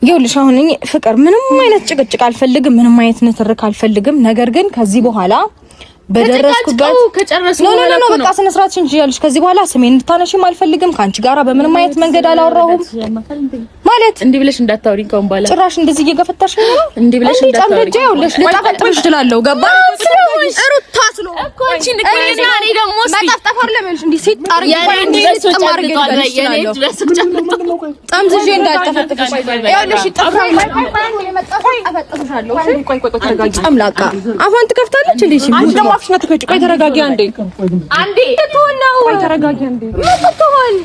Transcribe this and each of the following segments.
ይኸውልሽ አሁን እኔ ፍቅር ምንም አይነት ጭቅጭቅ አልፈልግም፣ ምንም አይነት ንትርክ አልፈልግም። ነገር ግን ከዚህ በኋላ በደረስኩበት ነው በቃ ስነ ስርዓት እንጂ ያልሽ ከዚህ በኋላ ስሜን እንድታነሺም አልፈልግም። ካንቺ ጋራ በምንም አይነት መንገድ አላወራሁም ማለት እንዲህ ብለሽ እንዳታወሪኝ ከሆነ ባላ ጭራሽ እንደዚህ እየገፈታሽ ነው። እንዲህ ብለሽ እንዳታወሪኝ ይኸውልሽ ልጣፈጥሽ እችላለሁ። ገባሽ ሩታ ስሎ እኮ አንቺ ንገሪና እኔ ደግሞ መጣፍጠፋር ለምንሽ እንዲህ ሲጣር እንዲህ ተማርገ የኔ ድረስ ጠምዝዤ እንዳልጠፈጥፍሽ ይኸውልሽ ጠፋይ የመጣፈው አፈጥፍሻለሁ። ቆይ ተረጋጊ። አምላካ አሁን ትከፍታለች እንዴ ሲሙ አፍሽና ተከጭ። ቆይ ተረጋጊ አንዴ ተቶነው። ቆይ ተረጋጊ አንዴ መጥቶል።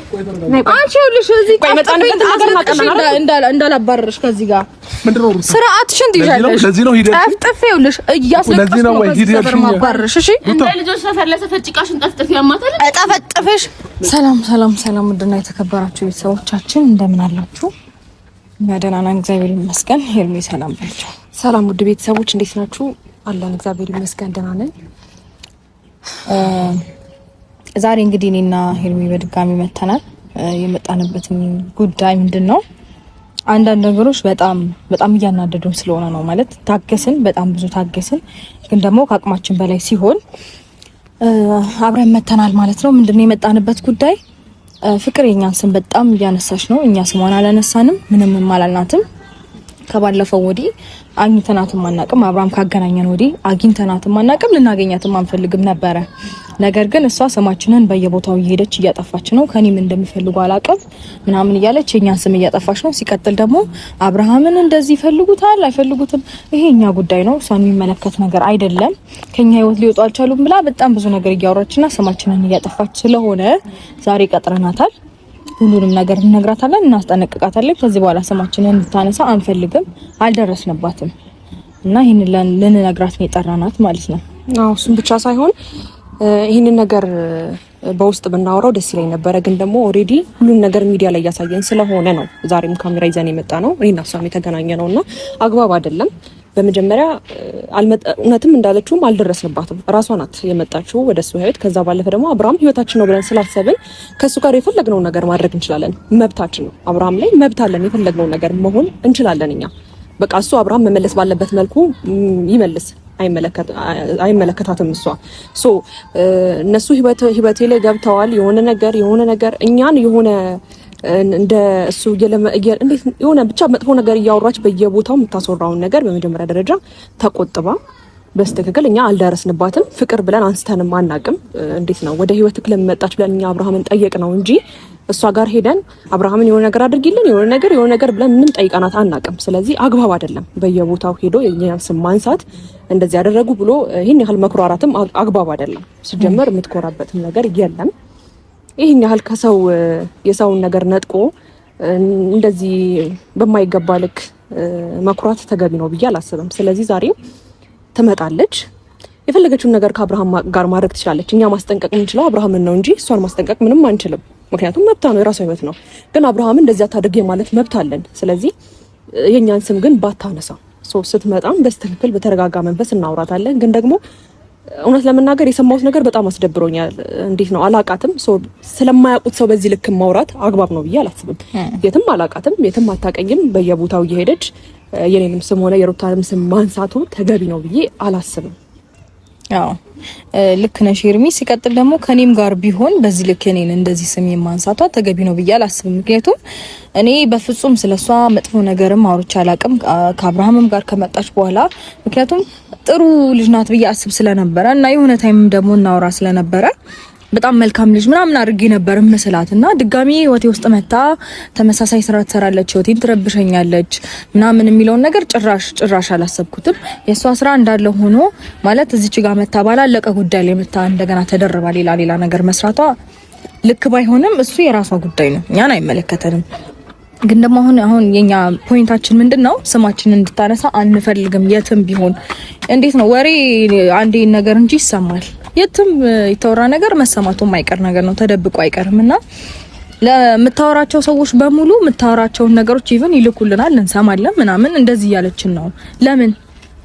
አንቺ ይኸውልሽ እዚህ መጣንበት ነገር ማቀናና እንዳላባረርሽ ከዚህ ጋር ምንድነው ስርዓትሽን ትይዣለሽ። ለዚህ ነው ሂደት ጠፍጥፍ ይኸውልሽ እያስለቀስኩ ነው ከዚህ ማባረርሽ። እሺ እንደ ልጆች ተፈለሰ ፈጭቃሽን ጠፍጥፍ ያማታል ጠፍጥፍሽ። ሰላም ውድና የተከበራችሁ ቤተሰቦቻችን እንደምን አላችሁ? እኛ ደህና ነን እግዚአብሔር ይመስገን። ሄርሜ ሰላም ባችሁ። ሰላም ውድ ቤተሰቦች እንዴት ናችሁ? አለን እግዚአብሔር ይመስገን ደህና ነን። ዛሬ እንግዲህ እኔና ሄርሜ በድጋሚ መተናል። የመጣንበትም ጉዳይ ምንድነው? አንዳንድ ነገሮች በጣም እያናደዱን ስለሆነ ነው። ማለት ታገስን፣ በጣም ብዙ ታገስን፣ ግን ደግሞ ከአቅማችን በላይ ሲሆን አብረን መተናል ማለት ነው። ምንድነው የመጣንበት ጉዳይ? ፍቅር የኛን ስም በጣም እያነሳች ነው። እኛ ስሟን አላነሳንም፣ ምንም አላልናትም። ከባለፈው ወዲህ አግኝተናትም አናቅም። አብራም ካገናኘን ወዲህ አግኝተናትም አናቅም፣ ልናገኛትም አንፈልግም ነበረ። ነገር ግን እሷ ስማችንን በየቦታው እየሄደች እያጠፋች ነው። ከኔም እንደሚፈልጉ አላቅም ምናምን እያለች የኛን ስም እያጠፋች ነው። ሲቀጥል ደግሞ አብርሃምን እንደዚህ ይፈልጉታል አይፈልጉትም ይሄ እኛ ጉዳይ ነው፣ እሷን የሚመለከት ነገር አይደለም። ከኛ ህይወት ሊወጡ አልቻሉም ብላ በጣም ብዙ ነገር እያወራችና ስማችንን እያጠፋች ስለሆነ ዛሬ ቀጥረናታል። ሁሉንም ነገር እንነግራታለን፣ እናስጠነቅቃታለን። ከዚህ በኋላ ስማችንን እንድታነሳ አንፈልግም፣ አልደረስንባትም እና ይሄንን ልንነግራት ነው የጠራናት ማለት ነው። አዎ እሱም ብቻ ሳይሆን ይሄንን ነገር በውስጥ ብናወራው ደስ ይለኝ ነበረ፣ ግን ደግሞ ኦሬዲ ሁሉን ነገር ሚዲያ ላይ እያሳየን ስለሆነ ነው ዛሬም ካሜራ ይዘን የመጣ ነው። እኔና እሷም የተገናኘ ነውና አግባብ አይደለም። በመጀመሪያ እውነትም እንዳለችውም አልደረስንባትም። ራሷ ናት የመጣችው ወደ እሱ ህይወት። ከዛ ባለፈ ደግሞ አብርሃም ህይወታችን ነው ብለን ስላሰብን ከሱ ጋር የፈለግነው ነገር ማድረግ እንችላለን። መብታችን ነው። አብርሃም ላይ መብት አለን። የፈለግነው ነገር መሆን እንችላለን እኛ። በቃ እሱ አብርሃም መመለስ ባለበት መልኩ ይመልስ። አይመለከታትም እሷ እነሱ ህይወቴ ላይ ገብተዋል። የሆነ ነገር እኛን የሆነ እንደ እሱ እንዴት የሆነ ብቻ መጥፎ ነገር እያወራች በየቦታው የምታስወራውን ነገር በመጀመሪያ ደረጃ ተቆጥባ በስተክክል እኛ አልደረስንባትም። ፍቅር ብለን አንስተንም አናቅም። እንዴት ነው ወደ ህይወትክ ለመጣች ብለን እኛ አብርሃምን ጠየቅ ነው እንጂ እሷ ጋር ሄደን አብርሃምን የሆነ ነገር አድርጊልን የሆነ ነገር ብለን ምንም ጠይቃናት አናቅም። ስለዚህ አግባብ አይደለም በየቦታው ሄዶ የኛን ስም ማንሳት፣ እንደዚህ ያደረጉ ብሎ ይሄን ያህል መኩራራትም አግባብ አይደለም። ሲጀመር የምትኮራበትም ነገር የለም። ይሄን ያህል ከሰው የሰውን ነገር ነጥቆ እንደዚህ በማይገባ ልክ መኩራት ተገቢ ነው ብዬ አላስብም። ስለዚህ ዛሬ ትመጣለች። የፈለገችውን ነገር ከአብርሃም ጋር ማድረግ ትችላለች። እኛ ማስጠንቀቅ የምንችለው አብርሃምን ነው እንጂ እሷን ማስጠንቀቅ ምንም አንችልም። ምክንያቱም መብቷ ነው፣ የራሷ ህይወት ነው። ግን አብርሃምን እንደዚህ አታድርጊ ማለት መብት አለን። ስለዚህ የኛን ስም ግን ባታነሳ ስትመጣም በስትክክል በተረጋጋ መንፈስ እናውራታለን። ግን ደግሞ እውነት ለመናገር የሰማሁት ነገር በጣም አስደብሮኛል። እንዴት ነው አላቃትም። ስለማያውቁት ሰው በዚህ ልክ ማውራት አግባብ ነው ብዬ አላስብም። የትም አላቃትም፣ የትም አታቀኝም። በየቦታው እየሄደች የኔንም ስም ሆነ የሩታንም ስም ማንሳቱ ተገቢ ነው ብዬ አላስብም። አዎ ልክ ነሽ ሄርሚ። ሲቀጥል ደግሞ ከኔም ጋር ቢሆን በዚህ ልክ እኔን እንደዚህ ስም የማንሳቷ ተገቢ ነው ብዬ አላስብም። ምክንያቱም እኔ በፍጹም ስለሷ መጥፎ ነገርም አውርቼ አላቅም ከአብርሃምም ጋር ከመጣች በኋላ። ምክንያቱም ጥሩ ልጅ ናት ብዬ አስብ ስለነበረ እና የሆነ ታይምም ደግሞ እናወራ ስለነበረ በጣም መልካም ልጅ ምናምን አድርጌ ነበር መስላትና ድጋሚ ህይወቴ ውስጥ መታ ተመሳሳይ ስራ ትሰራለች፣ ህይወቴን ትረብሸኛለች ምናምን የሚለውን ነገር ጭራሽ አላሰብኩትም። የሷ ስራ እንዳለ ሆኖ ማለት እዚች ጋር መታ ባላለቀ ጉዳይ ላይ መታ እንደገና ተደረባ ሌላ ነገር መስራቷ ልክ ባይሆንም እሱ የራሷ ጉዳይ ነው፣ እኛን አይመለከተንም። ግን ደግሞ አሁን የኛ ፖይንታችን ምንድነው? ስማችንን እንድታነሳ አንፈልግም። የትም ቢሆን እንዴት ነው ወሬ አንዴ ነገር እንጂ ይሰማል። የትም የተወራ ነገር መሰማቱ የማይቀር ነገር ነው፣ ተደብቆ አይቀርምና ለምታወራቸው ሰዎች በሙሉ የምታወራቸውን ነገሮች ኢቭን ይልኩልናል፣ እንሰማለን ምናምን እንደዚህ ያለችን ነው። ለምን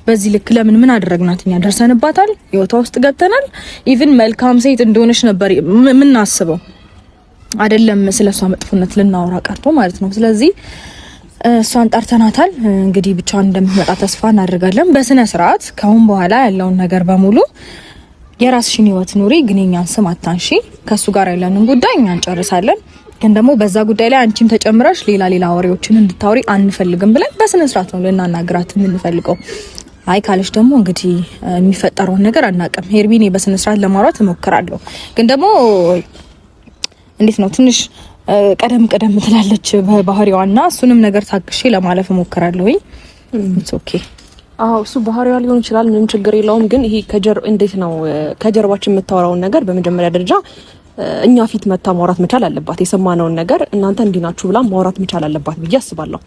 በዚህ ልክ ለምን ምን አደረግናት? እኛ ደርሰንባታል፣ ህይወቷ ውስጥ ገብተናል። ኢቭን መልካም ሴት እንደሆነች ነበር የምናስበው አይደለም ስለሷ መጥፎነት ልናወራ ቀርቶ ማለት ነው። ስለዚህ እሷን ጠርተናታል። እንግዲህ ብቻዋን እንደምትመጣ ተስፋ እናደርጋለን። በስነ ስርዓት ካሁን በኋላ ያለውን ነገር በሙሉ የራስሽን ህይወት ኑሪ፣ ግን የኛን ስም አታንሺ። ከሱ ጋር ያለንን ጉዳይ እኛ እንጨርሳለን። ግን ደግሞ በዛ ጉዳይ ላይ አንቺም ተጨምረሽ ሌላ ወሬዎችን እንድታወሪ አንፈልግም ብለን በስነ ስርዓት ነው ልናናግራት የምንፈልገው። አይ ካለሽ ደግሞ እንግዲህ የሚፈጠረውን ነገር አናውቅም። ሄርቢኔ በስነ ስርዓት ለማውራት እሞክራለሁ። ግን ደግሞ እንዴት ነው ትንሽ ቀደም ትላለች በባህሪዋና እሱንም ነገር ታግሼ ለማለፍ እሞክራለሁ። ኢትስ ኦኬ። እሱ ባህሪዋ ሊሆን ይችላል፣ ምንም ችግር የለውም። ግን ይሄ እንዴት ነው ከጀርባችን የምታወራውን ነገር በመጀመሪያ ደረጃ እኛ ፊት መታ ማውራት መቻል አለባት። የሰማነውን ነገር እናንተ እንዲህ ናችሁ ብላ ማውራት መቻል አለባት ብዬ አስባለሁ።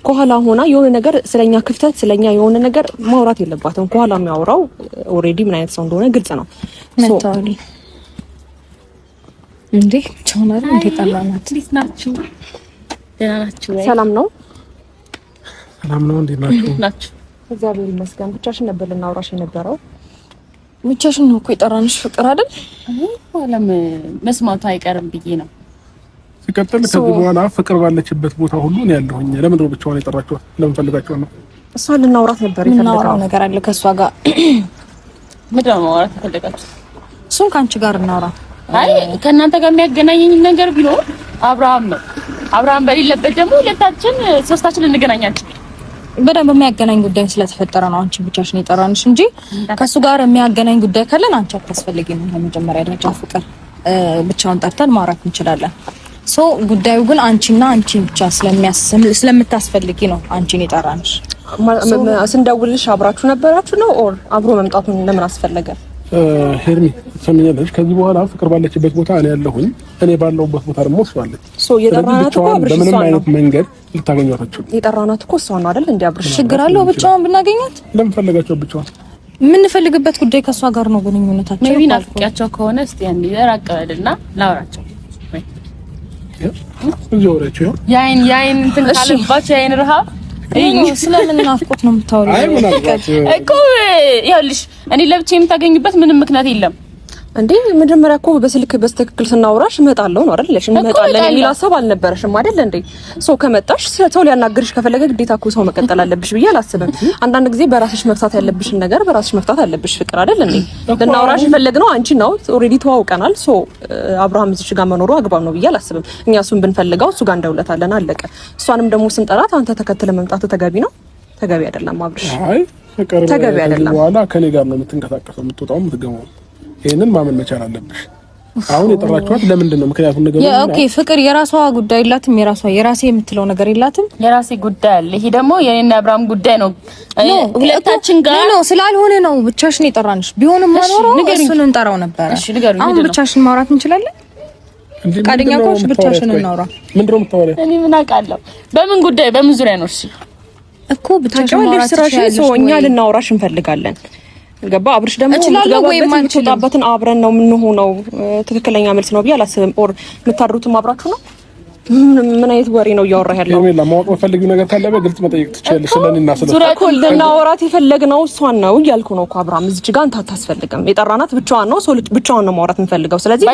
ከኋላ ሆና የሆነ ነገር ስለኛ ክፍተት ስለኛ የሆነ ነገር ማውራት የለባትም። ከኋላ የሚያወራው ኦልሬዲ ምን አይነት ሰው እንደሆነ ግልጽ ነው። እንዴ ቻናል እንዴ ጠላናት። እንዴት ናችሁ? ደህና ናችሁ ወይ? ሰላም ነው። እንዴት ናችሁ? እግዚአብሔር ይመስገን። ብቻሽን ነበር ልናወራሽ የነበረው? ብቻሽን ነው እኮ የጠራንሽ ፍቅር አይደል? ወለም መስማቱ አይቀርም ብዬ ነው። ሲቀጥል ከዚህ በኋላ ፍቅር ባለችበት ቦታ ሁሉ ነው ያለሁኝ። ለምን ነው ብቻዋን የጠራችኋት? ለምን ፈልጋችኋት ነው? እሷ ልናወራት ነበር የፈለገው ነገር አለ ከሷ ጋር። ምንድን ነው ማውራት የፈለጋችሁ? እሱን ካንቺ ጋር እናውራ። አይ ከእናንተ ጋር የሚያገናኘኝ ነገር ቢኖር አብርሃም ነው። አብርሃም በሌለበት ደግሞ ሁለታችን ሶስታችን እንገናኛለን። በደንብ የሚያገናኝ ጉዳይ ስለተፈጠረ ነው አንቺ ብቻሽን የጠራንሽ እንጂ ከሱ ጋር የሚያገናኝ ጉዳይ ካለን አንቺ አታስፈልጊም። በመጀመሪያ ደረጃ ፍቅር ብቻውን ጠርተን ማውራት እንችላለን። ጉዳዩ ግን አንቺና አንቺ ብቻ ስለምታስፈልጊ ነው አንቺን የጠራንሽ። ስንደውልሽ አብራችሁ ነበራችሁ ነው ኦር አብሮ መምጣቱን ለምን አስፈለገ? ሄርሚ ሰምኛለሽ። ከዚህ በኋላ ፍቅር ባለችበት ቦታ እኔ ያለሁኝ፣ እኔ ባለውበት ቦታ ደግሞ እሷ አለች። የጠራናት እኮ አብርሽ በምንም አይነት መንገድ ልታገኛታችሁ። የጠራናት እኮ እሷ ነው አይደል? እንዴ አብርሽ ችግር አለው ብቻዋን ብናገኛት? ለምን ፈለጋችሁ ብቻዋን? የምንፈልግበት ጉዳይ ከሷ ጋር ነው ግንኙነታችን። ሜቢ ናፍቂያቸው ከሆነ እስቲ አንዴ ራቅ በልና ላውራቸው። እዚህ ወሬያችሁ ያይን እንትን ካለባቸው ያይን ረሃብ ስለምን ናፍቆት ነው የምታወሪው? አይ ምን አልባት እኮ ይኸውልሽ እኔ ለብቻ የምታገኝበት ምንም ምክንያት የለም እንዴ። መጀመሪያ እኮ በስልክ በስተክክል ስናወራሽ እመጣለሁ ነው አይደል? እንመጣለን የሚል ሀሳብ አልነበረሽም አይደል እንዴ? ከመጣሽ ሰው ሊያናግርሽ ከፈለገ ግዴታ እኮ ሰው መቀጠል አለብሽ ብዬ አላስብም። አንዳንድ ጊዜ በራስሽ መፍታት ያለብሽን ነገር በራስሽ መፍታት አለብሽ። ፍቅር አይደል እንዴ? ልናወራሽ የፈለግነው አንቺ ነው። ኦልሬዲ ተዋውቀናል። አብርሃም እዚህ ጋር መኖሩ አግባብ ነው ብዬ አላስብም። እኛ እሱን ብንፈልገው እሱ ጋር እንደውለታለን፣ አለቀ። እሷንም ደግሞ ስንጠራት አንተ ተከትለ መምጣት ተገቢ ነው? ተገቢ አይደለም አብርሽ። አይ ፍቅር ተገቢ አይደለም። በኋላ ከኔ ጋር ነው የምትንቀሳቀሰው፣ የምትወጣው፣ የምትገባው። ይሄንን ማመን መቻል አለብሽ። አሁን የጠራችኋት ለምንድን ነው? ምክንያቱም ነገር ነው። ኦኬ ፍቅር የራሷ ጉዳይ የላትም? የራሴ የምትለው ነገር የላትም? የራሴ ጉዳይ አለ። ይሄ ደግሞ የኔና አብርሃም ጉዳይ ነው። ሁለታችን ጋር ነው ስላልሆነ ነው ብቻሽን የጠራንሽ። ቢሆንም ማኖሮ እሱን እንጠራው ነበር። አሁን ብቻሽን ማውራት እንችላለን? ፈቃደኛ ከሆንሽ ብቻሽን እናውራ። ምንድነው የምታወሪው? እኔ ምን አውቃለሁ? በምን ጉዳይ በምን ዙሪያ ነው? እሺ እኮ ብቻሽን ማውራት እኛ ልናወራሽ እንፈልጋለን። ገባ አብርሽ ደግሞ የምትወጣበትን አብረን ነው የምንሆነው። ትክክለኛ መልስ ነው ብዬ አላስብም። ኦር የምታድሩትም አብራችሁ ነው? ምን አይነት ወሬ ነው እያወራህ ያለው? ሄርሜላ ማወቅ የምትፈልጊው ነገር ካለ በግልጽ መጠየቅ ትችያለሽ። ስለኔና ልናወራት የፈለግነው እሷን ነው እያልኩ ነው እኮ አብርሃም። እዚህ ጋር አንተ አታስፈልግም። የጠራናት ብቻዋን ነው። ብቻዋን ነው ማውራት የምፈልገው። ስለዚህ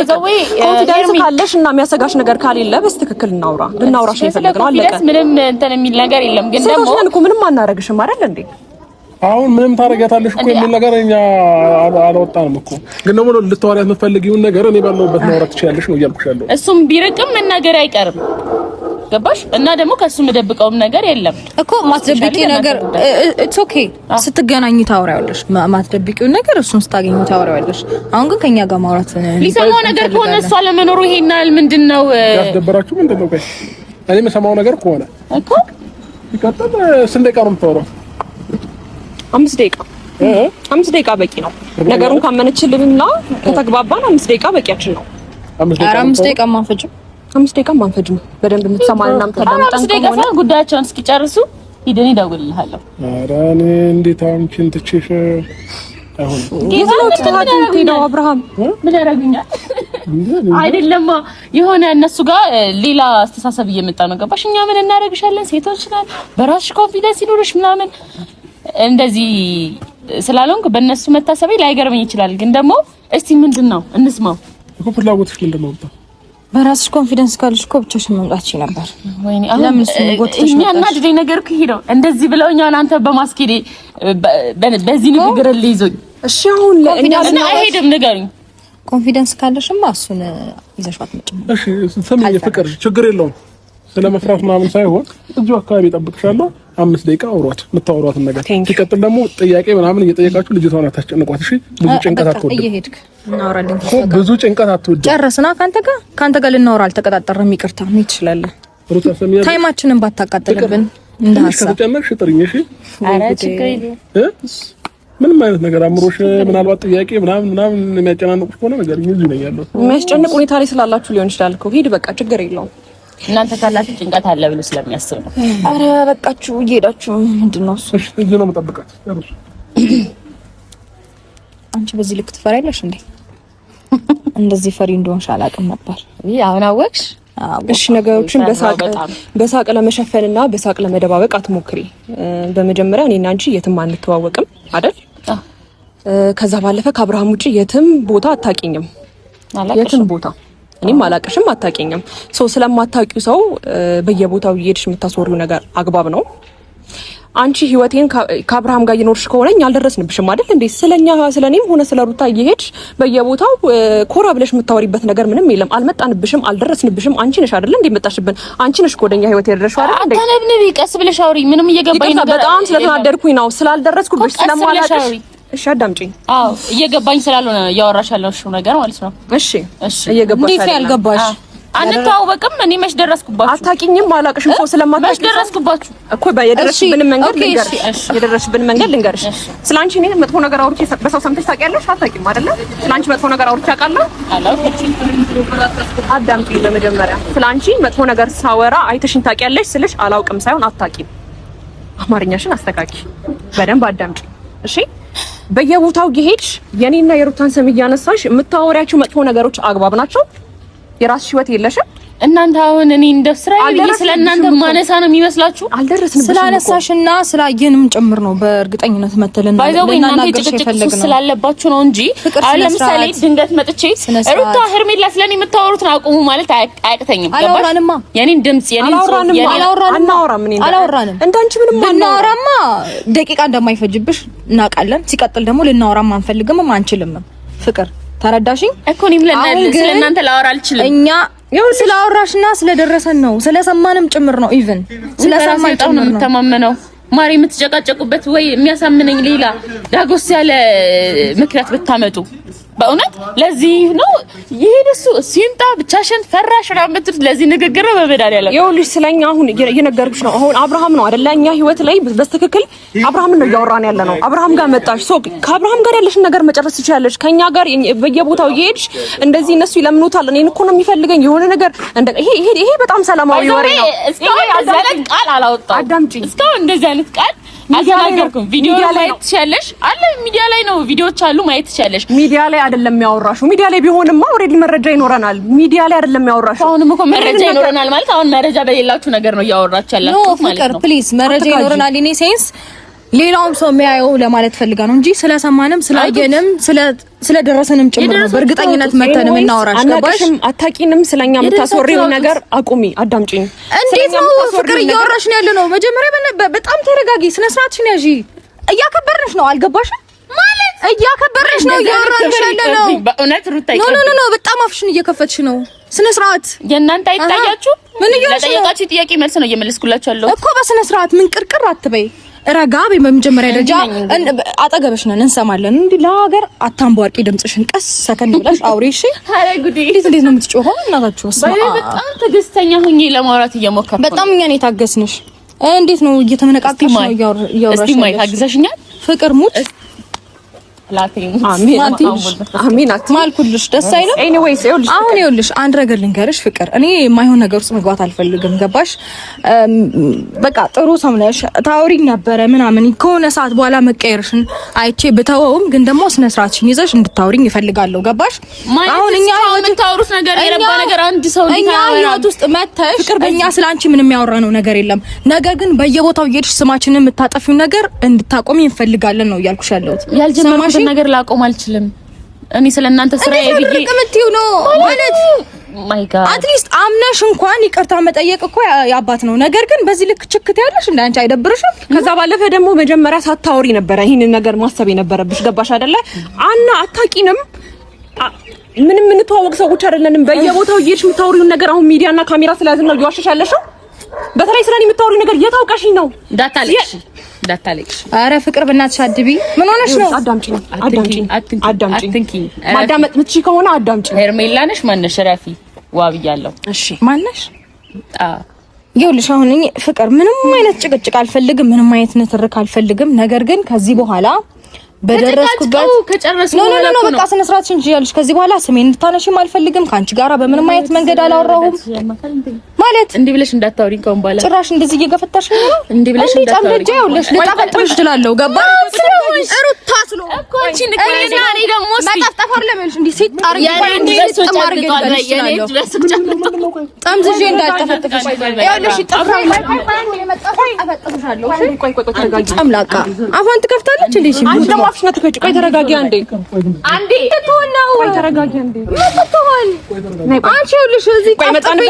ኮንፊደንስ ካለሽ እና የሚያሰጋሽ ነገር ካሌለ በትክክል እናውራ። ልናውራሽ የፈለግነው አለቀ። ምንም እንትን የሚል ነገር የለም። ግን ደግሞ ሴቶች ነን እኮ ምንም አናረግሽም አይደል እንዴ? አሁን ምንም ታረጋታለሽ እኮ የሚል ነገር እኛ አልወጣንም እኮ። ግን ደግሞ ልታወሪያት የምትፈልጊውን ነገር እኔ ባለውበት ማውራት ትችያለሽ ነው እያልኩሽ ያለው። እሱም ቢርቅም መናገር አይቀርም። ገባሽ? እና ደግሞ ከሱ መደብቀውም ነገር የለም እኮ። ማትደብቂ ነገር ኢትስ ኦኬ። ስትገናኙ ታወሪያለሽ። ማትደብቂው ነገር እሱን ስታገኙ ታወሪያለሽ። አሁን ግን ከኛ ጋር ማውራት ሊሰማው ነገር ከሆነ እሷ ለመኖሩ ይሄናል ምንድነው ያስደበራችሁ? ምንድነው? ቆይ እኔ የምሰማው ነገር ከሆነ እኮ ይቀጥል። ስንት ደቂቃ ነው የምታወራው? 5 ደቂቃ በቂ ነው። ነገሩን ካመነችልንና ከተግባባን 5 ደቂቃ በቂያችን ነው። 5 ደቂቃ ማንፈጅም 5 ደቂቃ ማንፈጅም። በደንብ የምትሰማንና የምታዳምጠን ከሆነ ጉዳያቸውን እስኪጨርሱ ሂደን ይደውልልሃለሁ። ኧረ እኔ እንዴት አንቺን ትቼሽ አይሆን ነው አብርሃም ምን ያደርጉኛል? አይደለማ የሆነ እነሱ ጋር ሌላ አስተሳሰብ እየመጣ ነው። ገባሽ? እኛ ምን እናደርግሻለን? ሴቶች ነን። በራስሽ ኮንፊደንስ ይኖርሽ ምናምን እንደዚህ ስላልሆንክ በእነሱ መታሰቤ ላይገርመኝ ይችላል። ግን ደግሞ እስቲ ምንድነው እንስማው። እኮ ፍላጎትሽ ምንድነው? በራስሽ ኮንፊደንስ ካለሽ እኮ ብቻሽን መምጣት ይችላል ነበር። ወይኔ ለምን ጎትተሽ የሚያናድደኝ ነገር እኮ ይሄ ነው። እንደዚህ ብለውኛል አንተ በማስኬዴ በዚህ ንግግር ልይዞኝ። እሺ አሁን ለእኛ አይሄድም ንገሩኝ። ኮንፊደንስ ካለሽማ እሱን ይዘሽዋት መጭ። እሺ ስምኝ ፍቅር ችግር የለውም። ስለመፍራት ምናምን ሳይሆን እዚሁ አካባቢ እጠብቅሻለሁ። 5 ደቂቃ አውሯት የምታወሯትን ነገር ሲቀጥል ደግሞ ጥያቄ ምናምን እየጠየቃችሁ ልጅቷን አታስጨንቋት። እሺ ብዙ ጭንቀት አትወድ። እየሄድክ እናወራለን። ብዙ ጭንቀት አትወድ። ጨረስና ካንተ ጋር ልናወራ አልተቀጣጠረም። ይቅርታ ምን ትችላለህ? ታይማችንን ባታቃጥልብን እንደ ሀሳብ ከተጨነቅሽ ጥሪኝ። እሺ ኧረ ችግር የለውም። ምንም አይነት ነገር አምሮሽ ምናልባት ጥያቄ ምናምን የሚያጨናንቁሽ ከሆነ ነገር ይዙ ነው ያለው። የሚያስጨንቅ ሁኔታ ላይ ስላላችሁ ሊሆን ይችላል እኮ ሂድ በቃ ችግር የለውም። እናንተ ካላችሁ ጭንቀት አለ ብሎ ስለሚያስብ ነው። አረ በቃችሁ እየሄዳችሁ ምንድነው እሱ? እሺ እዚህ ነው የምጠብቃት። አንቺ በዚህ ልክ ትፈሪያለሽ እንዴ? እንደዚህ ፈሪ እንደሆንሽ አላውቅም ነበር። ይሄ አሁን አወቅሽ? እሺ ነገሮችን በሳቅ ለመሸፈንና በሳቅ ለመደባበቅ አትሞክሪ። በመጀመሪያ እኔና አንቺ የትም አንተዋወቅም አይደል? ከዛ ባለፈ ከአብርሃም ውጪ የትም ቦታ አታውቂኝም። የትም ቦታ እኔም አላውቅሽም፣ አታውቂኝም። ስለማታውቂው ሰው በየቦታው እየሄድሽ የምታስወሪው ነገር አግባብ ነው? አንቺ ህይወቴን ከአብርሃም ጋር እየኖርሽ ከሆነ እኛ አልደረስንብሽም አይደል እንዴ? ስለኔም ሆነ ስለ ሩታ እየሄድሽ በየቦታው ኮራ ብለሽ የምታወሪበት ነገር ምንም የለም። አልመጣንብሽም፣ አልደረስንብሽም። አንቺ ነሽ አይደል እንዴ መጣሽብን? አንቺ ነሽ ወደኛ ህይወት የደረስሽው አይደል እንዴ? አታነብንቢ፣ ቀስ ብለሽ አውሪ። ምንም እየገባኝ ነገር በጣም ስለተናደድኩኝ ነው ስላልደረስኩብሽ ስለማላውቅሽ። እሺ አዳምጪኝ። አዎ እየገባኝ ስላልሆነ ያወራሽ ያለሽው ነገር ማለት ነው። እሺ እየገባሽ እንዴት ያልገባሽ? አንተዋወቅም። እኔ መች ደረስኩባችሁ? አታውቂኝም፣ አላውቅሽም። ስለማታውቂ ደረስኩባችሁ እኮ የደረስሽብን መንገድ ልንገርሽ። የደረስሽብን መንገድ ልንገርሽ። ስላንቺ እኔ መጥፎ ነገር አውርቼ በሰው ሰምተሽ ታውቂያለሽ? አታውቂም አይደለ? ስላንቺ መጥፎ ነገር አውርቼ አውቃለሁ? አዳምጪኝ። በመጀመሪያ ስላንቺ መጥፎ ነገር ሳወራ አይተሽኝ ታውቂያለሽ ስልሽ አላውቅም ሳይሆን አታውቂም። አማርኛሽን አስተካኪ። በደንብ አዳምጪ እሺ። በየቦታው እየሄድሽ የኔና የሩታን ስም እያነሳሽ የምታወሪያቸው መጥፎ ነገሮች አግባብ ናቸው? የራስሽ ህይወት የለሽም? እናንተ አሁን እኔ እንደ እስራኤል ስለእናንተ ማነሳ ነው የሚመስላችሁ? አልደረስንም። ስላነሳሽና ስላየንም ጭምር ነው በእርግጠኝነት መተልና ለናናገርሽ የፈለግነው ስላለባችሁ ነው እንጂ አሁን ለምሳሌ ድንገት መጥቼ ሩታ ሄርሜላ ስለኔ የምታወሩትን አቁሙ ማለት አያቅተኝም። አላወራንማ። የኔን ድምጽ የኔን አላወራንም። እንዳንቺ ምንም አናወራማ። ደቂቃ እንደማይፈጅብሽ እናውቃለን። ሲቀጥል ደግሞ ልናወራም አንፈልግም አንችልም። ፍቅር ተረዳሽኝ እኮ እኔም ስለእናንተ ላወራ አልችልም። እኛ ስላወራሽና ስለደረሰን ነው ስለሰማንም ጭምር ነው። ኢቭን ስለሰማን ጭምር ነው ተማመነው ማሪ የምትጨቃጨቁበት ወይ የሚያሳምነኝ ሌላ ዳጎስ ያለ ምክንያት ብታመጡ በእውነት ለዚህ ነው ይሄደሱ ሲምጣ ብቻሽን ፈራሽ ራምትት ለዚህ ንግግር ነው በመዳል ያለው ይኸውልሽ ስለኛ አሁን እየነገርኩሽ ነው። አሁን አብርሃም ነው አይደል እኛ ህይወት ላይ በትክክል አብርሃም ነው እያወራን ያለ ነው። አብርሃም ጋር መጣሽ ሶ ከአብርሃም ጋር ያለሽን ነገር መጨረስ ትችያለሽ። ከኛ ጋር በየቦታው እየሄድሽ እንደዚህ እነሱ ይለምኑታል እኔን እኮ ነው የሚፈልገኝ የሆነ ነገር ይሄ በጣም ሰላማዊ ወሬ ነው። እስካሁን አዛለት ቃል አላወጣው አዳምጪኝ። እስካሁን እንደዚህ አይነት ቃል አልተናገርኩም። ቪዲዮ ላይ ማየት ትችያለሽ አለ ሚዲያ ላይ ነው ቪዲዮዎች አሉ ማየት ትችያለሽ። ሚዲያ ላይ አይደለም ያወራሹ። ሚዲያ ላይ ቢሆንማ ኦሬዲ መረጃ ይኖረናል። ሚዲያ ላይ አይደለም ያወራሹ። አሁንም እኮ መረጃ ይኖረናል ማለት አሁን መረጃ በሌላችሁ ነገር ነው ያወራችሁ ያላችሁ ማለት ነው። ፕሊዝ መረጃ ይኖረናል ኢን ሴንስ ሌላውም ሰው የሚያየው ለማለት ፈልጋ ነው እንጂ ስለሰማንም ስላየንም ስለደረሰንም ጭምር ነው በእርግጠኝነት መተንም እናወራሽ። ገባሽ? አታቂንም ስለኛ የምታስወሪው ነገር አቁሚ። አዳምጪኝ። እንዴት ነው ፍቅር እያወራሽ ነው ያለ ነው? መጀመሪያ በጣም ተረጋጊ። ስነ ስርዓትሽን ያዢ። እያከበርንሽ ነው። አልገባሽም ማለት እያከበርንሽ ነው እያወራንሽ ያለ ነው። በእውነት ሩታ ኖ በጣም አፍሽን እየከፈትሽ ነው። ስነ ስርዓት የእናንተ አይታያችሁ? ምን ለጠየቃችሁ ጥያቄ መልስ ነው እየመለስኩላችሁ ያለው እኮ በስነ ስርዓት ምን ቅርቅር አትበይ። ረጋ በመጀመሪያ ደረጃ አጠገብሽ ነን እንሰማለን። እንዴ ለሀገር አታምቧርቂ ድምጽሽን ቀስ ሰከን ብለሽ አውሪ። እሺ አረ ጉዲ እንዴት ነው የምትጮኸው? እናታችሁ በጣም ትዕግስተኛ ሆኜ ለማውራት እየሞከርኩ በጣም እኛን የታገስንሽ እንዴት ነው እየተመነቃቀሽ ነው እያወራሽ? እስቲ ማይ ታግዘሽኛል ፍቅር ሙት አሚን ማልኩልሽ ደስ አይልም። ኤኒዌይስ አሁን ይኸውልሽ አንድ ነገር ልንገርሽ ፍቅር፣ እኔ የማይሆን ነገር ውስጥ መግባት አልፈልግም። ገባሽ? በቃ ጥሩ ሰው ነሽ፣ ታውሪኝ ነበረ ምናምን ከሆነ ሰዓት በኋላ መቀየርሽን አይቼ ብተወውም ግን ደግሞ ስነ ስርዓትሽን ይዘሽ እንድታውሪኝ እፈልጋለሁ። ገባሽ? አሁን እኛ የምታወሩት ነገር የረባ ነገር አንድ ሰው እኛ ህይወት ውስጥ መተሽ ፍቅር በእኛ ስላንቺ ምንም ያወራነው ነገር የለም። ነገር ግን በየቦታው እየሄድሽ ስማችንን የምታጠፊው ነገር እንድታቆሚ እንፈልጋለን ነው እያልኩሽ ያለሁት። ያልጀመርኩት ነገር ላቆም አልችልም። እኔ ስለእናንተ ስራ ይብዬ ምትዩ ነው ማለት ማይ ጋድ አትሊስት አምነሽ እንኳን ይቅርታ መጠየቅ እኮ ያባት ነው። ነገር ግን በዚህ ልክ ችክት ያለሽ እንደ አንቺ አይደብርሽም? ከዛ ባለፈ ደግሞ መጀመሪያ ሳታወሪ ነበር ይሄንን ነገር ማሰብ የነበረብሽ። ገባሽ አይደለ? አና አታቂንም ምንም የምንተዋወቅ ሰዎች አይደለንም። በየቦታው እየሄድሽ የምታወሪውን ነገር አሁን ሚዲያና ካሜራ ስለያዝን ነው እየዋሸሽ ያለሽው። በተለይ ስለኔ የምታወሪው ነገር የታውቀሽኝ ነው። እንዳታለቅሽ። አረ ፍቅር በእናትሽ አድቢ። ምን ሆነሽ ነው? አዳምጪኝ። ማዳመጥ ምትሽ ከሆነ አዳምጪኝ። ሄርሜላ ነሽ ማነሽ? ረፊ ዋብያለሁ። እሺ ማነሽ? ይኸውልሽ አሁን ፍቅር ምንም አይነት ጭቅጭቅ አልፈልግም፣ ምንም አይነት ንትርክ አልፈልግም። ነገር ግን ከዚህ በኋላ በደረስኩበት ነው በቃ ስነ ስርዓትሽን እንጂ ከዚህ በኋላ ስሜን እንድታነሺም አልፈልግም። ካንቺ ጋራ በምንም አይነት መንገድ አላወራሁም ማለት እንዲህ ብለሽ እንዳታወሪኝ ከሆነ ባላ ጭራሽ እንደዚህ እየገፈታሽ ነው እንዲህ ብለሽ እንዳታወሪኝ ይኸውልሽ ልጣፈጥሽ እችላለሁ። ገባሽ ሩታ ስሎ እኮ አንቺ ንገሪኝ። እኔ ደግሞ ማጣፍጣፍ አይደለም እንዴ ሲጣር ጠምዝዤ እንዳልጠፈጥፍሽ ይኸውልሽ ጥፍራው ላይ ጠፈጥፍሻለሁ። ቆይ ተረጋጊ። አምላካ አፏን ትከፍታለች እንዴ ሲል አፍሽና ተከጭ። ቆይ ተረጋጊ አንዴ ተተወለው። ቆይ ተረጋጊ አንዴ ተተወል። አንቺ ይኸውልሽ እዚህ ጠፍጥፍኝ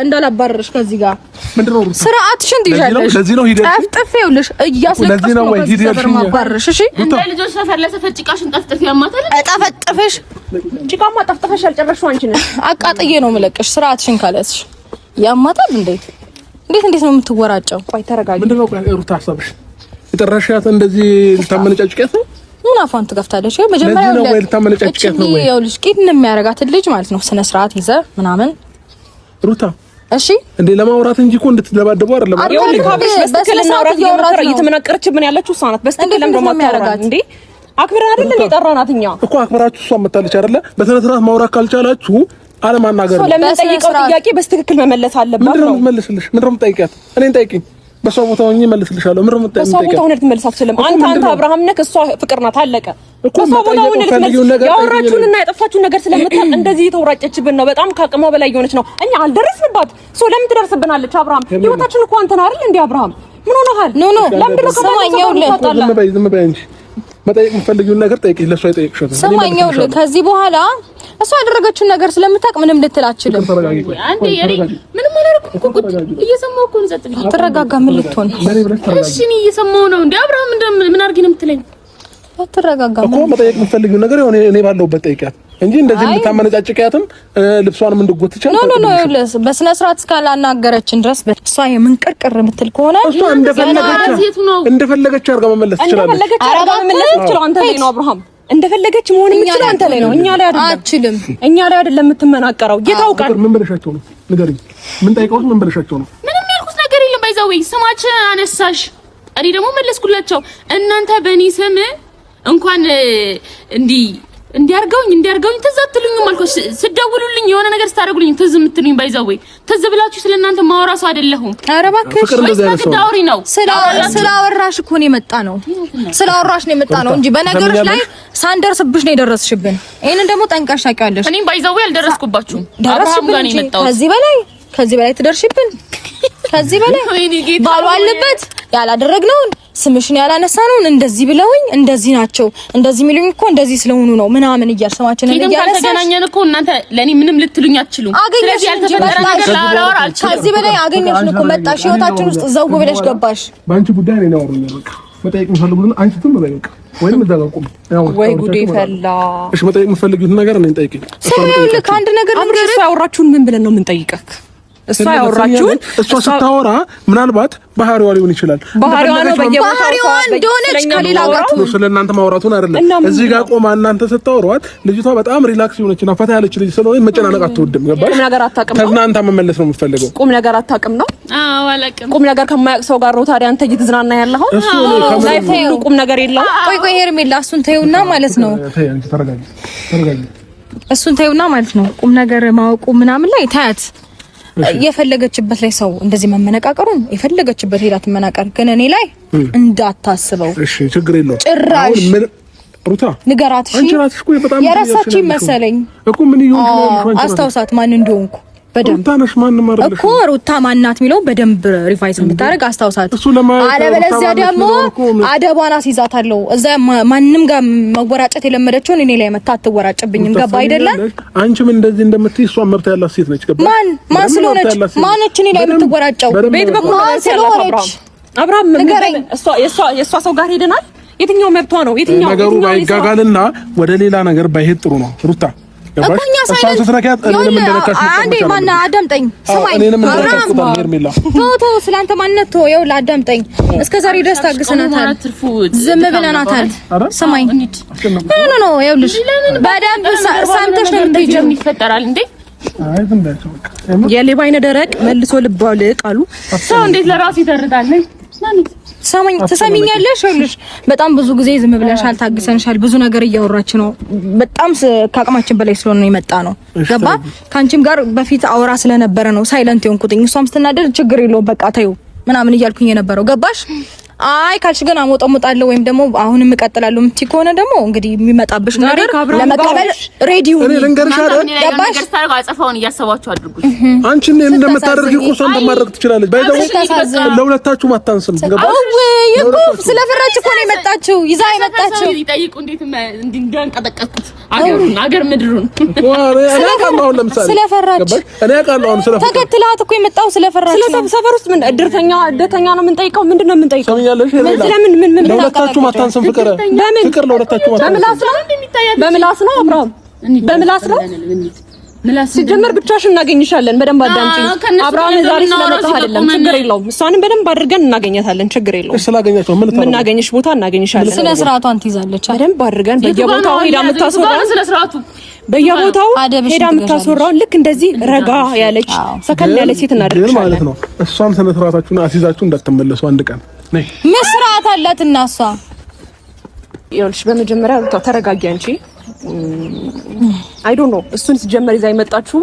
እንዳላባረርሽ ከዚህ ጋር ምንድነው ስርዓትሽን ትይዣለሽ። ለዚህ ነው ሂደት ጠፍጥፍ ይኸውልሽ እያስለቀስኩ ነው ከዚህ ሰፈር ማባረርሽ። እሺ ልጆች ሰፈር ለሰፈር ጭቃሽን ጠፍጥፍ ያማታል። ጠፍጥፍሽ ጭቃማ ጠፍጥፈሽ ያልጨረሽው አንቺ ነሽ። አቃጥዬ ነው የምለቅሽ ስርዓትሽን ካለስሽ ያማታል እንዴ። እንዴት ነው የምትወራጨው? ቆይ ተረጋጊ። ምንድነው ሩታ ሀሳብሽ? የጠራሻት እንደዚህ ልታመነጫጭቂያት ነው? ምን አፏን ትከፍታለች? መጀመሪያ ነው ወይ ልታመነጫጭቂያት ነው ወይ? ይኸውልሽ ቂድን የሚያረጋት ልጅ ማለት ነው ስነ ስርዓት ይዘ ምናምን ሩታ እሺ እንዴ ለማውራት እንጂ እኮ እንድትደባደቡ አይደለም። እየተመናቀረችብን ያለችው እሷ ናት። በስተቀር ለምን ማታረጋት እንዴ? አክብረን አይደል እንዴ ጠራናት? እኛ እኮ አክብራችሁ እሷ መጣለች አይደለ? በስነ ስርዓት ማውራት ካልቻላችሁ አለማናገር ነው። ለምንጠይቀው ጥያቄ በስትክክል መመለስ አለበት ነው። ምንድነው መልስልሽ? ምንድነው የምጠይቂያት? እኔን ጠይቂኝ። በሷ ቦታ ሆኜ መልስልሻለሁ። ምንድነው የምጠይቂያት? በሷ ቦታ ሆነህ ትመልስ አትችልም። አንተ አብርሃም ነህ፣ እሷ ፍቅር ናት። አለቀ። በሷ ቦታ ሆነህ ልትመልስ ያወራችሁንና ያጠፋችሁን ነገር ስለምታውቅ እንደዚህ የተወራጨችብን ነው። በጣም ከአቅሟ በላይ የሆነች ነው። እኛ አልደረስንባት። ለምን ትደርስብናለች? አብርሃም ህይወታችን እኮ አንተ ነህ አይደል እንዴ? አብርሃም ምን ሆነሃል? ኖ ለምንድን ነው ከማኛው ዝም በይ እንጂ መጠየቅ የምትፈልጊውን ነገር ጠይቂኝ። ለሷ አይጠይቅሽም። ሰማኛው ከዚህ በኋላ እሷ ያደረገችውን ነገር ስለምታውቅ ምንም ልትል አትችልም። አንዴ ምንም አላደረኩም እኮ እየሰማሁ እኮ ነው። ጸጥ ብዬ ተረጋጋ። ምን ልትሆን? እሺ እኔ እየሰማሁ ነው እንዴ? አብርሃም ምን አድርጊ ነው የምትለኝ? ተረጋጋ እኮ መጠየቅ የምትፈልጊውን ነገር እኔ ባለሁበት ጠይቂያት እንጂ እንደዚህ እንድታመነጫጭቂያትም ልብሷንም እንድትጎትቻል ኖ በስነ ስርዓት እስካላናገረችን ድረስ እሷ የምንቅርቅር የምትል ከሆነ እሷ እንደፈለገች አድርጋ መመለስ ትችላለች። አንተ ላይ ነው አብርሃም፣ እንደፈለገች መሆን የምትችለው አንተ ላይ ነው። እኛ ላይ አይደለም። እኛ ላይ አይደለም የምትመናቀረው። የታውቃል። ምን በለሻቸው ነው ንገሪኝ። ምን ጠይቀውስ ምን በለሻቸው ነው? ምንም ያልኩት ነገር የለም። ባይዛው ስማችን አነሳሽ፣ እኔ ደግሞ መለስኩላቸው። እናንተ በእኔ ስም እንኳን እንዲያርገውኝ ትዝ አትሉኝም አልኩሽ። ስደውሉልኝ የሆነ ነገር ስታደርጉልኝ ትዝ የምትሉኝ ባይዛው ትዝ ብላችሁ ስለናንተ ማወራሱ አይደለሁም። ኧረ እባክሽ ዳውሪ ነው ስላወራሽ እኮ ነው የመጣ ነው። ስላወራሽ ነው የመጣ ነው እንጂ በነገሮች ላይ ሳንደርስብሽ ነው የደረስሽብን። ይሄንን ደግሞ ጠንቀሽ ታውቂያለሽ። እኔም ባይዛው አልደረስኩባችሁም። አብርሃም ጋር ነው የመጣው። ከዚህ በላይ ትደርሽብን። ከዚህ በላይ ባሉ አለበት ያላደረግነውን ስምሽን ያላነሳነውን እንደዚህ ብለውኝ እንደዚህ ናቸው እንደዚህ የሚሉኝ እኮ እንደዚህ ስለሆኑ ነው ምናምን እያልሰማችን እያለሰ ካልተገናኘን እኮ እናንተ ለኔ ምንም ልትሉኝ አትችሉም። ስለዚህ ያልተፈጠረ ነገር ላወራ አልችልም። ከዚህ በላይ አገኘሽን እኮ መጣሽ፣ ህይወታችን ውስጥ ዘው ብለሽ ገባሽ። ባንቺ ጉዳይ ነው ያወሩኝ። በቃ መጠየቅ የምፈልጉትን አንቺ ትም በቃ ወይም እዛ ጋር ቁም። ወይ ጉዴ ፈላ። እሺ መጠየቅ የምፈልጉትን ነገር እኔን ጠይቂኝ። ስለዚህ ከአንድ ነገር ልንገርሽ፣ ያወራችሁን ምን ብለን ነው የምንጠይቀክ? እሷ ያወራችሁን እሷ ስታወራ ምናልባት ባህሪዋ ሊሆን ይችላል። ባህሪዋ ነው ባህሪዋ እንደሆነች ከሌላ ጋር ነው። ስለእናንተ ማውራቱን አይደለም እዚህ ጋር ቆማ እናንተ ስታወሯት ልጅቷ በጣም ሪላክስ የሆነችና ፈታ ያለች ልጅ ስለሆነ መጨናነቅ አትወድም። ገባሽ? ቁም ነገር አታውቅም ነው። ከእናንተ መመለስ ነው የምትፈልገው። ቁም ነገር አታውቅም ነው። አዎ አላውቅም። ቁም ነገር ከማያውቅ ሰው ጋር ነው ታዲያ አንተ እየተዝናና ያለኸው። ላይፍ ሁሉ ቁም ነገር የለውም። ቆይ ሄርሜላ እሱን ተይውና ማለት ነው። እሱን ተይውና ማለት ነው። ቁም ነገር ማወቁ ምናምን ላይ ታያት የፈለገችበት ላይ ሰው እንደዚህ መመነቃቀሩን የፈለገችበት ሄዳ ትመናቀር፣ ግን እኔ ላይ እንዳታስበው። እሺ ችግር የለውም። ጭራሽ ሩታ ንገራት። እሺ አንቺ ራስሽ እኮ በጣም የረሳችኝ መሰለኝ እኮ ምን ይሁን ነው አስታውሳት ማን እንደሆንኩ በደንብ ታነሽ ማንንም አይደለም እኮ ሩታ ማናት የሚለው በደንብ ሪቫይዝ እንድታረግ አስታውሳት። አለበለዚያ ደግሞ አደቧን አስይዛታለሁ። እዛ ማንንም ጋር መወራጨት የለመደችውን እኔ ላይ መታ አትወራጭብኝም። ገባ አይደለም? አንቺም እንደዚህ እንደምትይ እሷ መብት ያላት ሴት ነች። ገባ? ማን ስለሆነች ማነች እኔ ላይ የምትወራጨው? ቤት በኩል ስለሆነች አብርሃም የእሷ ሰው ጋር ሄደናል። የትኛው መብቷ ነው? የትኛው ነገሩ ባይጋጋልና ወደ ሌላ ነገር ባይሄድ ጥሩ ነው ሩታ። እኮኛ ሳይለንት አንዴ ማና አዳምጠኝ። ሰማይ ቶ ስላንተ ማንነት ቶ ይኸው ላዳምጠኝ። እስከዛሬ ድረስ ታግሰናታል፣ ዝም ብለናታል። ሰማይ ኖ ይኸውልሽ በደንብ ሰምተሽ ነው የምትሄጂው። ይፈጠራል እንዴ? አይ ዝም በያቸው በቃ። የሌባ አይነ ደረቅ መልሶ ልባው ልቅ አሉ። ሰው እንዴት ለራሱ ይተርዳል? ሰማኝ ትሰሚኛለሽ? ይኸውልሽ በጣም ብዙ ጊዜ ዝም ብለሻል፣ ታግሰንሻል። ብዙ ነገር እያወራች ነው። በጣም ከአቅማችን በላይ ስለሆነ ነው የመጣ ነው። ገባ? ካንቺም ጋር በፊት አውራ ስለነበረ ነው ሳይለንት የሆንኩትኝ። እሷም ስትናደድ ችግር የለውም በቃ ተይው ምናምን እያልኩኝ የነበረው ገባሽ? አይ ካልሽ ግን አሞጣሞጣለሁ ወይም ደግሞ አሁንም እቀጥላለሁ የምትይ ከሆነ ደግሞ እንግዲህ የሚመጣብሽ ነገር ለመቀበል ሬዲ ሁኚ። እኔ ልንገርሽ አይደል? ገባሽ? አጸፋውን እያሰባችሁ አድርጉ። አንቺ እኔን እንደምታደርጊ እኮ እሷን እንደማድረግ ትችላለች። ባይዘው ለሁለታችሁም አታንስም። ገባሽ? ይቆ ስለፈራች እኮ ነው የመጣችው፣ ይዛ የመጣችው ይጠይቁ እንዴት እንዲንቀጠቀጥኩት አገር ምድሩን እኔ አውቃለሁ። ለምሳሌ ስለፈራች እኔ አውቃለሁ። አሁን ስለፈራች ተከትላት እኮ የመጣው ስለፈራች ነው። ሰፈር ውስጥ ምን እድርተኛ ነው የምንጠይቀው? ምንድነው የምንጠይቀው? ምን ለሁለታችሁም አታንስም። ፍቅር ለሁለታችሁም አታንስም። በምላስ ነው አብርሃም፣ በምላስ ነው ሲጀመር። ብቻሽን እናገኝሻለን። በደንብ አዳምጪኝ አብርሃም። ዛሬ ስለመጣህ አይደለም ችግር የለውም። እሷንም በደንብ አድርገን እናገኛታለን። ችግር የለውም። ስላገኛችሁ ምን እናገኝሽ ቦታ እናገኝሻለን። ስለ ስርዓቷን ትይዛለች በደንብ አድርገን በየቦታው ሄዳ የምታስወራው ስለ ስርዓቱ በየቦታው ሄዳ የምታስወራው ልክ እንደዚህ ረጋ ያለች ሰከን ያለች ሴት እናደርግሻለን ማለት ነው። እሷን ስነ ስርዓታችሁን አስይዛችሁ እንዳትመለሱ አንድ ቀን ነይ። መስራት አላትና እሷ ይኸውልሽ፣ በመጀመሪያ ተረጋጊ አንቺ። አይ ዶንት ኖ እሱን ሲጀመር ይዛ የመጣችሁ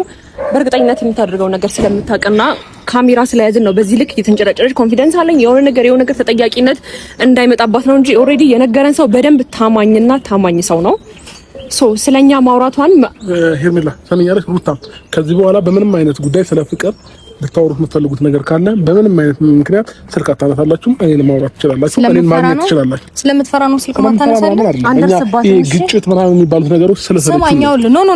በእርግጠኝነት የምታደርገው ነገር ስለምታውቅና ካሜራ ስለያዝን ነው በዚህ ልክ እየተንጨረጨረች። ኮንፊደንስ አለኝ የሆነ ነገር ተጠያቂነት እንዳይመጣባት ነው እንጂ ኦልሬዲ የነገረን ሰው በደንብ ታማኝ ሰው ነው። ስለኛ ማውራቷን ሄርሜላ ሰምኛለሽ። ሩታ ከዚህ በኋላ በምንም አይነት ጉዳይ ስለ ፍቅር ልታወሩት የምትፈልጉት ነገር ካለ በምንም አይነት ምክንያት ስልክ አታነሳላችሁ። እኔን ማውራት ትችላላችሁ፣ እኔን ማግኘት ትችላላችሁ። ስለምትፈራ ነው ስልክ ማታነሳለህ? አንደርስባት ነው። ግጭት ምናምን የሚባሉት ነገሮች ስለሰለችኝ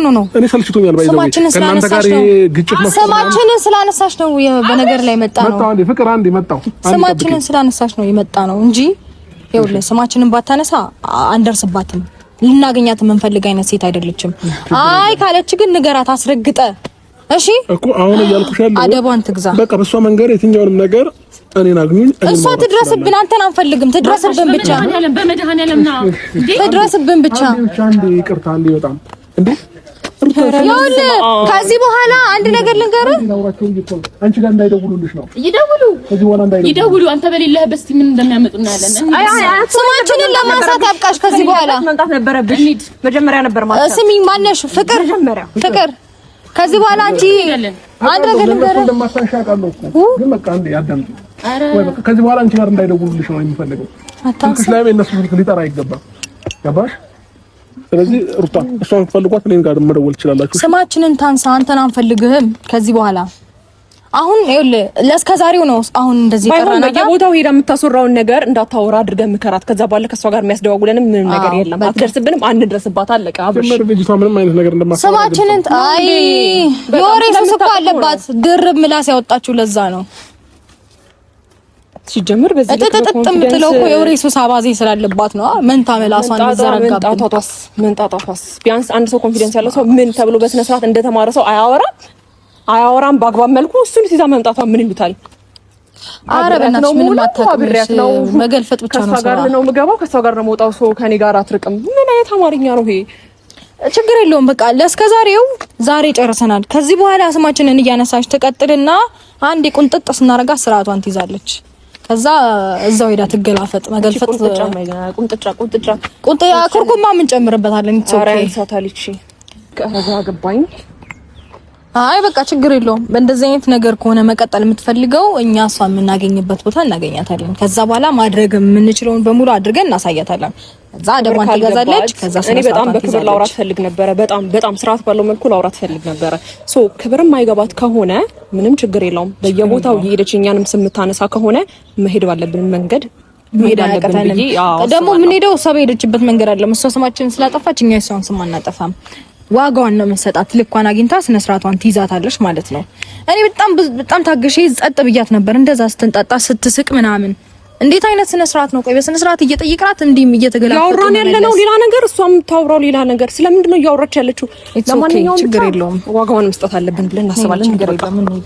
ኖ እኔ ሰልችቶኛል። ባይዘው ከእናንተ ጋር ይሄ ግጭት ስማችንን ስላነሳሽ ነው በነገር ላይ መጣ ነው። መጣው አንዴ ፍቅር አንዴ መጣው ስማችንን ስላነሳሽ ነው የመጣ ነው እንጂ ይኸውልህ ስማችንን ባታነሳ አንደርስባትም። ልናገኛት የምንፈልግ አይነት ሴት አይደለችም። አይ ካለች ግን ንገራት አስረግጠ። እሺ እኮ አሁን እያልኩሽ ያለው አደቧን ትግዛ። በቃ በሷ መንገር የትኛውንም ነገር እኔን አግኙኝ። እሷ ትድረስብን፣ አንተን አንፈልግም። ትድረስብን ብቻ በመድኃኒዓለም ና ትድረስብን ብቻ። አንዴ ይቅርታ አንዴ በጣም እንዴ ይኸውልህ ከዚህ በኋላ አንድ ነገር ልንገርህ። አንቺ ጋር እንዳይደውሉልሽ ነው። ይደውሉ አንተ በሌለህበት እስኪ ምን እንደሚያመጡ እናያለን። ስማችንን ለማንሳት ያብቃሽ። ከዚህ በኋላ መምጣት ነበረብሽ። መጀመሪያ ነበር ማለት ነው። ስሚኝ ማነሽ? ፍቅር ከዚህ በኋላ አንቺ አንድ ነገር ልንገርህ። እንደማታንሻቃለሁ እኮ ግን በቃ አንዴ ያዳምጪ። ወይ በቃ ከዚህ በኋላ አንቺ ጋር እንዳይደውሉልሽ ነው የሚፈልገው። ስልክሽ ላይ የእነሱ ስልክ ሊጠራ አይገባም። ገባሽ? ስለዚህ ሩታ እሷን ፈልጓት እኔን ጋር መደወል ትችላላችሁ። ስማችንን ታንሳ፣ አንተን አንፈልግህም ከዚህ በኋላ። አሁን ይኸውልህ ለእስከዛሬው ነው አሁን እንደዚህ ቀረና በየቦታው ሄዳ የምታስወራውን ነገር እንዳታወራ አድርገን ምከራት። ከዛ በኋላ ከሷ ጋር የሚያስደዋውለንም ምንም ነገር የለም። አትደርስብንም፣ አንድረስባት አለቀ። አብሽ ልጅቷ ምንም አይነት ነገር እንደማታወራ ስማችንን አይ የወሬ ሱስ እኮ አለባት። ድርብ ምላስ ያወጣችሁ ለዛ ነው ሲጀምር በዚህ ተጠጥጥ የምትለው እኮ የወሬ ሱስ አባዜ ስላለባት ነው። መንታ መላሷን ዘረጋብን። መንጣጣቷስ ቢያንስ አንድ ሰው ኮንፊደንስ ያለው ሰው ምን ተብሎ በስነ ስርዓት እንደተማረ ሰው አያወራም በአግባብ መልኩ። እሱን ሲዛ መምጣቷ ምን ይሉታል? አረ በእናትሽ ምንም አታውቅም። መገልፈጥ ብቻ ነው። ከሷ ጋር ነው የምገባው፣ ከሷ ጋር ነው የምወጣው። ሰው ከኔ ጋር አትርቅም። ምን አይነት አማርኛ ነው ይሄ? ችግር የለውም በቃ ለእስከዛሬው ዛሬ ጨርሰናል። ከዚህ በኋላ ስማችንን እያነሳች ትቀጥልና አንዴ ቁንጥጥ ስናረጋ ስርዓቷን ትይዛለች። ከዛ እዛው ሄዳ ትገላፈጥ። መገልፈጥ ቁንጥጫ ኩርኩማ ምን ጨምርበታለን? ኦኬ ሳታሊቺ ከረጋ ገባኝ። አይ በቃ ችግር የለውም። በእንደዚህ አይነት ነገር ከሆነ መቀጠል የምትፈልገው እኛ እሷ የምናገኝበት ቦታ እናገኛታለን። ከዛ በኋላ ማድረግ የምንችለውን በሙሉ አድርገን እናሳያታለን። ከዛ ደማን ትገዛለች። ከዛ እኔ በጣም በክብር ላውራት ፈልግ ነበር። በጣም ስርዓት ባለው መልኩ ላውራት ፈልግ ነበር። ሶ ክብርም ማይገባት ከሆነ ምንም ችግር የለውም። በየቦታው እየሄደች እኛንም ስምታነሳ ከሆነ መሄድ ባለብን መንገድ መሄድ አለብን ብዬ ደግሞ ምን ሄደው እሷ በሄደችበት መንገድ አለ። እሷ ስማችን ስላጠፋች እኛ እሷን ስም አናጠፋም። ዋጋዋን ነው መሰጣት። ልኳን አግኝታ ስነ ስርዓቷን ትይዛታለች ማለት ነው። እኔ በጣም ታግሼ ጸጥ ብያት ነበር። እንደዛ ስትንጣጣ ስትስቅ ምናምን እንዴት አይነት ስነ ስርዓት ነው? ቆይ በስነ ስርዓት እየጠየቅናት እንዲም እየተገላፈጠ ያወራን ያለነው ሌላ ነገር፣ እሷም ታውራው ሌላ ነገር። ስለምንድን ነው እያወራች ያለችው? ለማንኛውም ችግር የለውም። ዋጋዋን መስጠት አለብን ብለን እናስባለን። ችግር የለውም።